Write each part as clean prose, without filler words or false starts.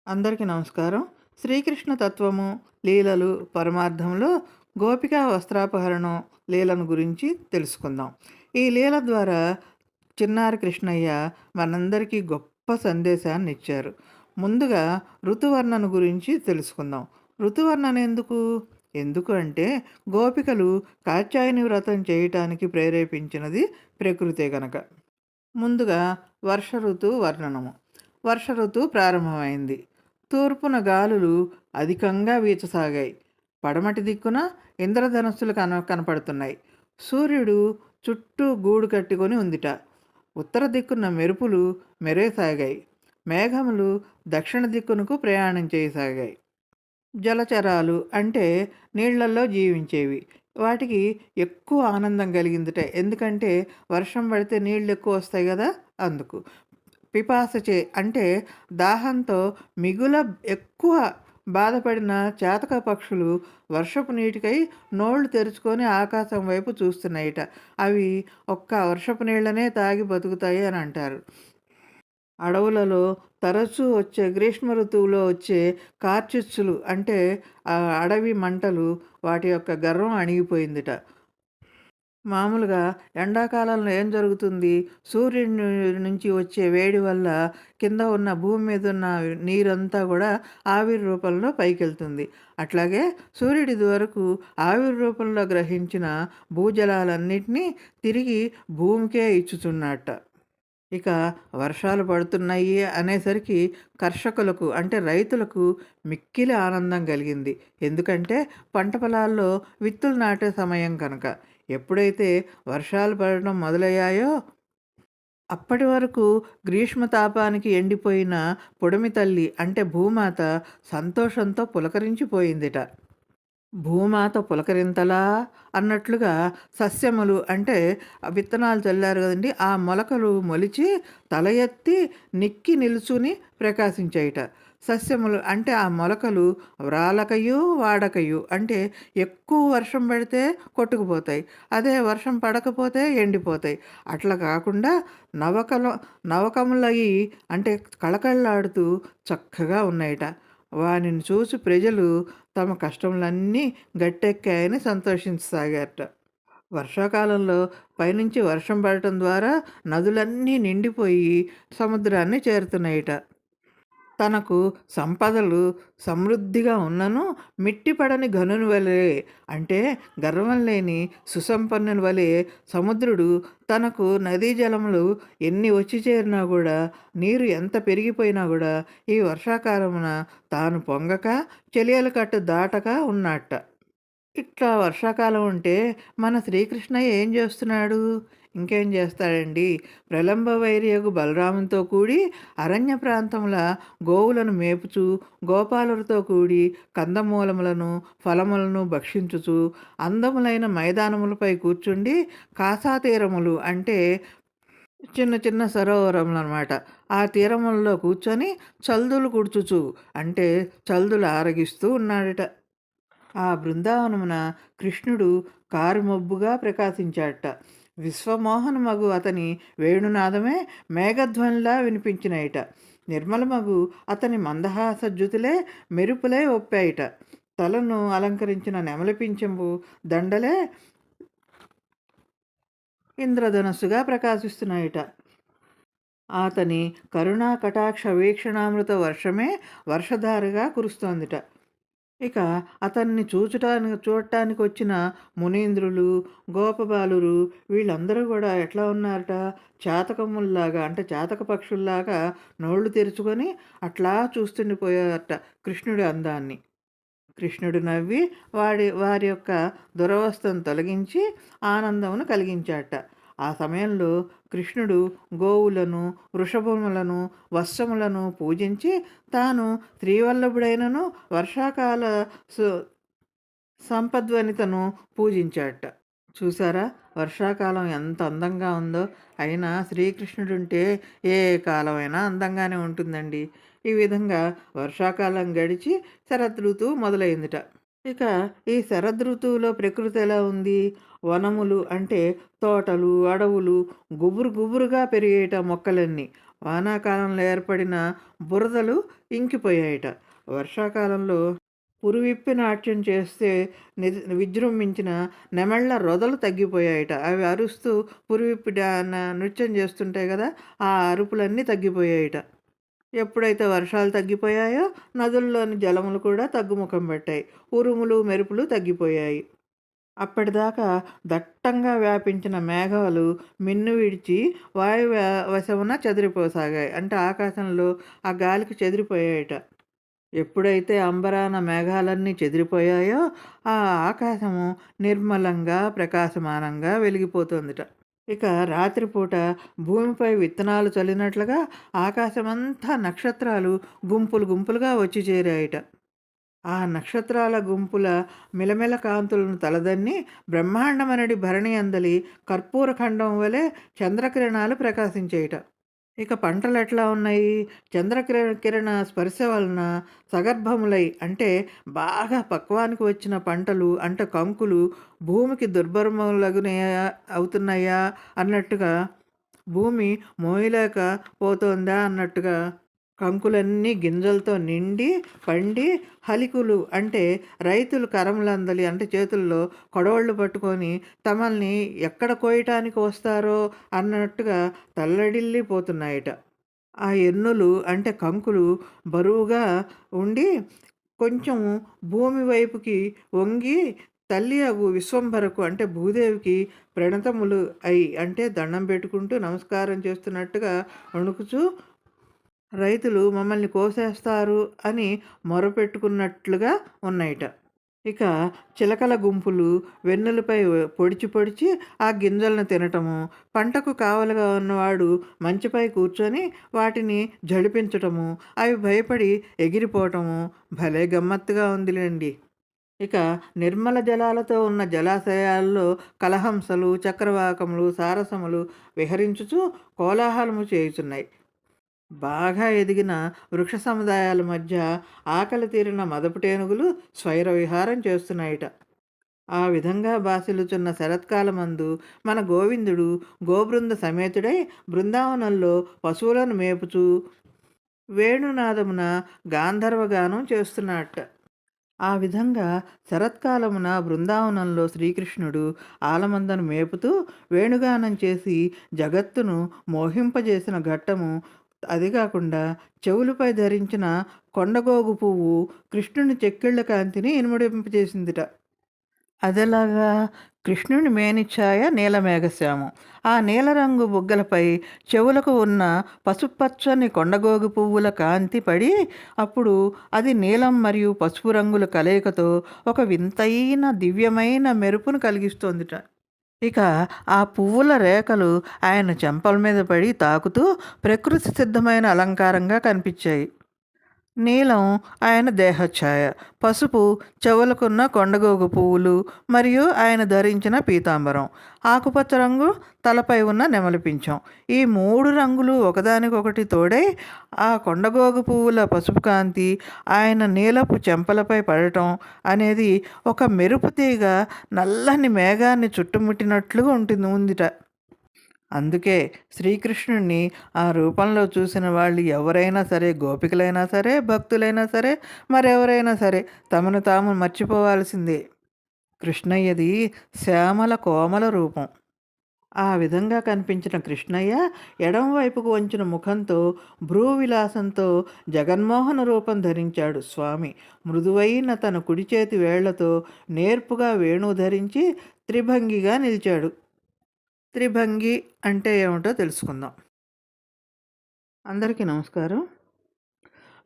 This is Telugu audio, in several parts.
అందరికీ నమస్కారం. శ్రీకృష్ణ తత్వము, లీలలు, పరమార్థంలో గోపికా వస్త్రాపహరణం లీలను గురించి తెలుసుకుందాం. ఈ లీల ద్వారా చిన్నారి కృష్ణయ్య మనందరికీ గొప్ప సందేశాన్నిచ్చారు. ముందుగా ఋతువర్ణన గురించి తెలుసుకుందాం. ఋతువర్ణన ఎందుకు? ఎందుకు అంటే గోపికలు కాత్యాయని వ్రతం చేయటానికి ప్రేరేపించినది ప్రకృతే గనక. ముందుగా వర్ష ఋతువు వర్ణనము. వర్ష ఋతువు ప్రారంభమైంది. తూర్పున గాలులు అధికంగా వీచసాగాయి. పడమటి దిక్కున ఇంద్రధనస్సులు కనపడుతున్నాయి. సూర్యుడు చుట్టూ గూడు కట్టుకొని ఉందిట. ఉత్తర దిక్కున మెరుపులు మెరేసాగాయి. మేఘములు దక్షిణ దిక్కునకు ప్రయాణం చేయసాగాయి. జలచరాలు అంటే నీళ్లల్లో జీవించేవి. వాటికి ఎక్కువ ఆనందం కలిగిందిట. ఎందుకంటే వర్షం పడితే నీళ్ళు ఎక్కువ వస్తాయి కదా, అందుకు. పిపాసచే అంటే దాహంతో మిగుల ఎక్కువ బాధపడిన చేతక పక్షులు వర్షపు నీటికై నోళ్లు తెరుచుకొని ఆకాశం వైపు చూస్తున్నాయిట. అవి ఒక్క వర్షపు నీళ్ళనే తాగి బతుకుతాయి అని అంటారు. అడవులలో తరచూ వచ్చే గ్రీష్మ ఋతువులో వచ్చే కార్చిచ్చులు అంటే అడవి మంటలు వాటి యొక్క గర్వం అణిగిపోయిందిట. మామూలుగా ఎండాకాలంలో ఏం జరుగుతుంది? సూర్యుడి నుంచి వచ్చే వేడి వల్ల కింద ఉన్న భూమి మీద ఉన్న నీరంతా కూడా ఆవిరి రూపంలో పైకెళ్తుంది. అట్లాగే సూర్యుడి వరకు ఆవిరి రూపంలో గ్రహించిన భూజలాలన్నిటినీ తిరిగి భూమికే ఇచ్చుతున్నట్ట. ఇక వర్షాలు పడుతున్నాయి అనేసరికి కర్షకులకు అంటే రైతులకు మిక్కిలి ఆనందం కలిగింది. ఎందుకంటే పంట పొలాల్లో విత్తులు నాటే సమయం కనుక. ఎప్పుడైతే వర్షాలు పడడం మొదలయ్యాయో అప్పటి వరకు గ్రీష్మ తాపానికి ఎండిపోయిన పొడిమి తల్లి అంటే భూమాత సంతోషంతో పులకరించిపోయిందిట. భూమాత పులకరింతలా అన్నట్లుగా సస్యములు అంటే విత్తనాలు చల్లారు కదండి, ఆ మొలకలు మొలిచి తల ఎత్తి నిక్కి నిలుచుని ప్రకాశించాయిట. సస్యములు అంటే ఆ మొలకలు వ్రాలకయు వాడకయు అంటే ఎక్కువ వర్షం పడితే కొట్టుకుపోతాయి, అదే వర్షం పడకపోతే ఎండిపోతాయి. అట్లా కాకుండా నవకములయి అంటే కళకళలాడుతూ చక్కగా ఉన్నాయిట. వానిని చూసి ప్రజలు తమ కష్టములన్నీ గట్టెక్కాయని సంతోషించసాగారట. వర్షాకాలంలో పైనుంచి వర్షం పడటం ద్వారా నదులన్నీ నిండిపోయి సముద్రాన్ని చేరుతున్నాయిట. తనకు సంపదలు సమృద్ధిగా ఉన్నను మిట్టిపడని గనుని వలె అంటే గర్వం లేని సుసంపన్నుని వలె సముద్రుడు తనకు నదీ జలములు ఎన్ని వచ్చి చేరినా కూడా, నీరు ఎంత పెరిగిపోయినా కూడా ఈ వర్షాకాలమున తాను పొంగక చెలియల కట్టు దాటక ఉన్నట్ట. ఇట్లా వర్షాకాలం ఉంటే మన శ్రీకృష్ణయ్య ఏం చేస్తున్నాడు? ఇంకేం చేస్తాడండి? ప్రలంబ వైరియగు బలరామునితో కూడి అరణ్య ప్రాంతముల గోవులను మేపుచూ, గోపాలులతో కూడి కందమూలములను, ఫలములను భక్షించుచు, అందములైన మైదానములపై కూర్చుండి కాసాతీరములు అంటే చిన్న చిన్న సరోవరములనమాట. ఆ తీరములలో కూర్చొని చల్దులు కుడుచుచు అంటే చల్దులు ఆరగిస్తూ ఉన్నాడట. ఆ బృందావనమున కృష్ణుడు కారుమబ్బుగా ప్రకాశించాడట. విశ్వమోహనమగు అతని వేణునాదమే మేఘధ్వనిలా వినిపించినయిట. నిర్మలమగు అతని మందహాసజ్యుతులే మెరుపులే ఒప్పాయిట. తలను అలంకరించిన నెమలిపించంబు దండలే ఇంద్రధనస్సుగా ప్రకాశిస్తున్నాయిట. అతని కరుణా కటాక్ష వీక్షణామృత వర్షమే వర్షధారగా కురుస్తోందిట. ఇక అతన్ని చూడటానికి వచ్చిన మునీంద్రులు, గోపబాలురు వీళ్ళందరూ కూడా ఎట్లా ఉన్నారట? చాతకముల్లాగా అంటే చాతక పక్షుల్లాగా నోళ్లు తెరుచుకొని అట్లా చూస్తుండిపోయారట కృష్ణుడి అందాన్ని. కృష్ణుడు నవ్వి వారి యొక్క దురవస్థను తొలగించి ఆనందమును కలిగించాట. ఆ సమయంలో కృష్ణుడు గోవులను, వృషభములను, వత్సములను పూజించి తాను శ్రీవల్లభుడైనను వర్షాకాల సు సంపద్వనితను పూజించాట. చూసారా వర్షాకాలం ఎంత అందంగా ఉందో! అయినా శ్రీకృష్ణుడుంటే ఏ కాలమైనా అందంగానే ఉంటుందండి. ఈ విధంగా వర్షాకాలం గడిచి శరదృతువు మొదలైందిట. ఇక ఈ శరదృతువులో ప్రకృతి ఎలా ఉంది? వనములు అంటే తోటలు, అడవులు గుబురు గుబురుగా పెరిగేట మొక్కలన్నీ. వానాకాలంలో ఏర్పడిన బురదలు ఇంకిపోయాయట. వర్షాకాలంలో పురివిప్పి నాట్యం చేస్తే విజృంభించిన నెమళ్ళ రొదలు తగ్గిపోయాయట. అవి అరుస్తూ పురివిప్పి నృత్యం చేస్తుంటాయి గదా! ఆ అరుపులన్నీ తగ్గిపోయాయట. ఎప్పుడైతే వర్షాలు తగ్గిపోయాయో నదుల్లోని జలములు కూడా తగ్గుముఖం పట్టాయి. ఉరుములు, మెరుపులు తగ్గిపోయాయి. అప్పటిదాకా దట్టంగా వ్యాపించిన మేఘాలు మిన్ను విడిచి వశమున చెదిరిపోసాగాయి. అంటే ఆకాశంలో ఆ గాలికి చెదిరిపోయాయట. ఎప్పుడైతే అంబరాన మేఘాలన్నీ చెదిరిపోయాయో ఆ ఆకాశము నిర్మలంగా, ప్రకాశమానంగా వెలిగిపోతుందిట. ఇక రాత్రిపూట భూమిపై విత్తనాలు చల్లినట్లుగా ఆకాశమంతా నక్షత్రాలు గుంపులు గుంపులుగా వచ్చి చేరాయట. ఆ నక్షత్రాల గుంపుల మిలమిల కాంతులను తలదన్ని బ్రహ్మాండమనడి భరణి అందలి కర్పూర ఖండం వలె చంద్రకిరణాలు ప్రకాశించేయట. ఇక పంటలెట్లా ఉన్నాయి? కిరణ స్పర్శ వలన సగర్భములై అంటే బాగా పక్వానికి వచ్చిన పంటలు అంటే కంకులు భూమికి దుర్భరములగునయా అవుతున్నాయా అన్నట్టుగా, భూమి మోయలేక పోతోందా అన్నట్టుగా కంకులన్నీ గింజలతో నిండి, పండి హలికులు అంటే రైతులు కరములందలి అంటే చేతుల్లో కొడవళ్ళు పట్టుకొని తమల్ని ఎక్కడ కోయటానికి వస్తారో అన్నట్టుగా తల్లడిల్లిపోతున్నాయట. ఆ ఎన్నులు అంటే కంకులు బరువుగా ఉండి కొంచెం భూమి వైపుకి వంగి తల్లి అగు విశ్వంభరకు అంటే భూదేవికి ప్రణతములు అయి అంటే దండం పెట్టుకుంటూ నమస్కారం చేస్తున్నట్టుగా వణుకుచూ రైతులు మమ్మల్ని కోసేస్తారు అని మొరపెట్టుకున్నట్లుగా ఉన్నాయట. ఇక చిలకల గుంపులు వెన్నులపై పొడిచి పొడిచి ఆ గింజలను తినటము, పంటకు కావలిగా ఉన్నవాడు మంచిపై కూర్చొని వాటిని జడిపించటము, అవి భయపడి ఎగిరిపోవటము భలే గమ్మత్తుగా ఉందిలేండి. ఇక నిర్మల జలాలతో ఉన్న జలాశయాల్లో కలహంసలు, చక్రవాకములు, సారసములు విహరించుచూ కోలాహలము చేయుచున్నాయి. బాగా ఎదిగిన వృక్ష సముదాయాల మధ్య ఆకలి తీరిన మదపుటేనుగులు స్వైర విహారం చేస్తున్నాయిట. ఆ విధంగా బాసిల్లుచున్న శరత్కాలమందు మన గోవిందుడు గోబృంద సమేతుడై బృందావనంలో పశువులను మేపుచూ వేణునాదమున గాంధర్వగానం చేస్తున్నట్ట. ఆ విధంగా శరత్కాలమున బృందావనంలో శ్రీకృష్ణుడు ఆలమందను మేపుతూ వేణుగానం చేసి జగత్తును మోహింపజేసిన ఘట్టము. అది కాకుండా చెవులపై ధరించిన కొండగోగు పువ్వు కృష్ణుని చెక్కిళ్ళ కాంతిని ఇనుమడింపజేసిందిట. అదెలాగా? కృష్ణుని మేనిఛాయ నీలమేఘశ్యామం. ఆ నీలరంగు బుగ్గలపై చెవులకు ఉన్న పసుపచ్చని కొండగోగు పువ్వుల కాంతి పడి అప్పుడు అది నీలం మరియు పసుపు రంగుల కలయికతో ఒక వింతైన దివ్యమైన మెరుపును కలిగిస్తోందిట. ఇక ఆ పువ్వుల రేఖలు ఆయన చెంపల మీద పడి తాకుతూ ప్రకృతి సిద్ధమైన అలంకారంగా కనిపించాయి. నీలం ఆయన దేహఛాయ, పసుపు చెవులకున్న కొండగోగు పువ్వులు మరియు ఆయన ధరించిన పీతాంబరం, ఆకుపచ్చ రంగు తలపై ఉన్న నెమలి పింఛం. ఈ 3 రంగులు ఒకదానికొకటి తోడై ఆ కొండగోగు పువ్వుల పసుపు కాంతి ఆయన నీలపు చెంపలపై పడటం అనేది ఒక మెరుపు తీగ నల్లని మేఘాన్ని చుట్టుముట్టినట్లుగా ఉందిట. అందుకే శ్రీకృష్ణుడిని ఆ రూపంలో చూసిన వాళ్ళు ఎవరైనా సరే, గోపికలైనా సరే, భక్తులైనా సరే, మరెవరైనా సరే తమను తాము మర్చిపోవాల్సిందే. కృష్ణయ్యది శ్యామల కోమల రూపం. ఆ విధంగా కనిపించిన కృష్ణయ్య ఎడమవైపుకు వంచిన ముఖంతో భ్రూవిలాసంతో జగన్మోహన రూపం ధరించాడు స్వామి. మృదువైన తన కుడి చేతి వేళ్లతో నేర్పుగా వేణువు ధరించి త్రిభంగిగా నిలిచాడు. త్రిభంగి అంటే ఏమిటో తెలుసుకుందాం. అందరికీ నమస్కారం.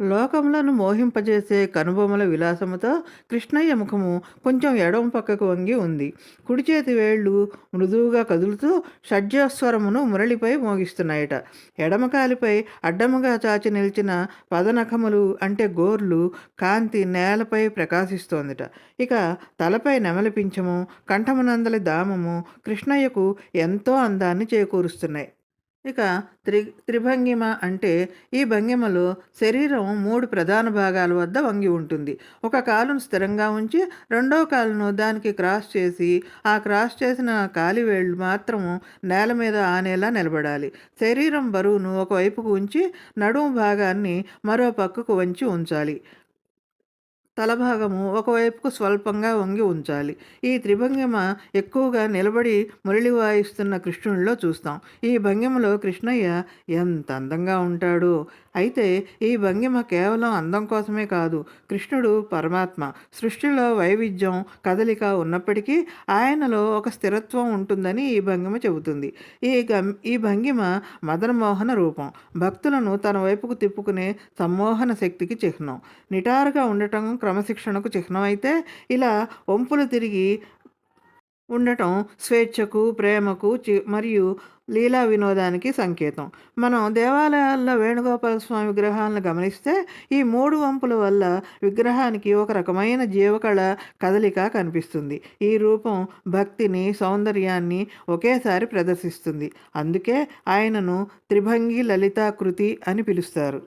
లోకములను మోహింపజేసే కనుబొమ్మల విలాసముతో కృష్ణయ్య ముఖము కొంచెం ఎడమ పక్కకు వంగి ఉంది. కుడి చేతి వేళ్ళు మృదువుగా కదులుతూ షడ్జస్వరమును మురళిపై మోగిస్తున్నాయట. ఎడమకాలిపై అడ్డముగా చాచి నిలిచిన పదనఖములు అంటే గోర్లు కాంతి నేలపై ప్రకాశిస్తోందిట. ఇక తలపై నెమలి పింఛము, కంఠమునందలి దామము కృష్ణయ్యకు ఎంతో అందాన్ని చేకూరుస్తున్నాయి. ఇక త్రిభంగిమ అంటే ఈ భంగిమలో శరీరం 3 ప్రధాన భాగాల వద్ద వంగి ఉంటుంది. ఒక కాలును స్థిరంగా ఉంచి, రెండో కాలును దానికి క్రాస్ చేసి, ఆ క్రాస్ చేసిన కాలి వేళ్ళు మాత్రము నేల మీద ఆనేలా నిలబడాలి. శరీరం బరువును ఒకవైపుకు ఉంచి, నడుము భాగాన్ని మరో పక్కకు వంచి ఉంచాలి. తలభాగము ఒకవైపుకు స్వల్పంగా వంగి ఉంచాలి. ఈ త్రిభంగిమ ఎక్కువగా నిలబడి మురళి వాయిస్తున్న కృష్ణుడిలో చూస్తాం. ఈ భంగిమలో కృష్ణయ్య ఎంత అందంగా ఉంటాడో! అయితే ఈ భంగిమ కేవలం అందం కోసమే కాదు, కృష్ణుడు పరమాత్మ. సృష్టిలో వైవిధ్యం, కదలిక ఉన్నప్పటికీ ఆయనలో ఒక స్థిరత్వం ఉంటుందని ఈ భంగిమ చెబుతుంది. ఈ భంగిమ మదనమోహన రూపం. భక్తులను తన వైపుకు తిప్పుకునే సమ్మోహన శక్తికి చిహ్నం. నిటారుగా ఉండటం క్రమశిక్షణకు చిహ్నమైతే, ఇలా వంపులు తిరిగి ఉండటం స్వేచ్ఛకు, ప్రేమకు మరియు లీలా వినోదానికి సంకేతం. మనం దేవాలయాల్లో వేణుగోపాల స్వామి విగ్రహాలను గమనిస్తే ఈ 3 వంపుల వల్ల విగ్రహానికి ఒక రకమైన జీవకళ, కదలిక కనిపిస్తుంది. ఈ రూపం భక్తిని, సౌందర్యాన్ని ఒకేసారి ప్రదర్శిస్తుంది. అందుకే ఆయనను త్రిభంగి లలితాకృతి అని పిలుస్తారు.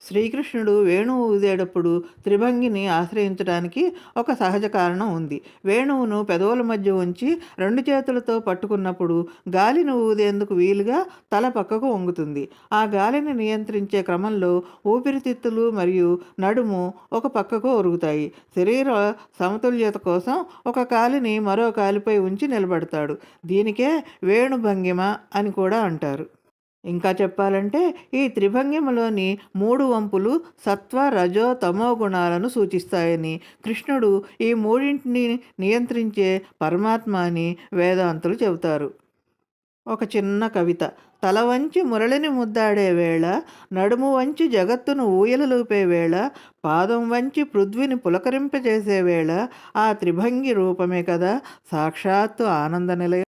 శ్రీకృష్ణుడు వేణువు ఊదేటప్పుడు త్రిభంగిని ఆశ్రయించడానికి ఒక సహజ కారణం ఉంది. వేణువును పెదవుల మధ్య ఉంచి 2 చేతులతో పట్టుకున్నప్పుడు గాలిని ఊదేందుకు వీలుగా తల పక్కకు వంగుతుంది. ఆ గాలిని నియంత్రించే క్రమంలో ఊపిరితిత్తులు మరియు నడుము ఒక పక్కకు ఒరుగుతాయి. శరీర సమతుల్యత కోసం ఒక కాలిని మరో కాలిపై ఉంచి నిలబడతాడు. దీనికే వేణుభంగిమ అని కూడా అంటారు. ఇంకా చెప్పాలంటే ఈ త్రిభంగిమలోని 3 వంపులు సత్వ, రజో, తమో గుణాలను సూచిస్తాయని, కృష్ణుడు ఈ మూడింటిని నియంత్రించే పరమాత్మ అని వేదాంతులు చెబుతారు. ఒక చిన్న కవిత. తల వంచి మురళిని ముద్దాడే వేళ, నడుము వంచి జగత్తును ఊయలలూపే వేళ, పాదం వంచి పృథ్విని పులకరింపజేసే వేళ, ఆ త్రిభంగి రూపమే కదా సాక్షాత్తు ఆనంద నిలయం.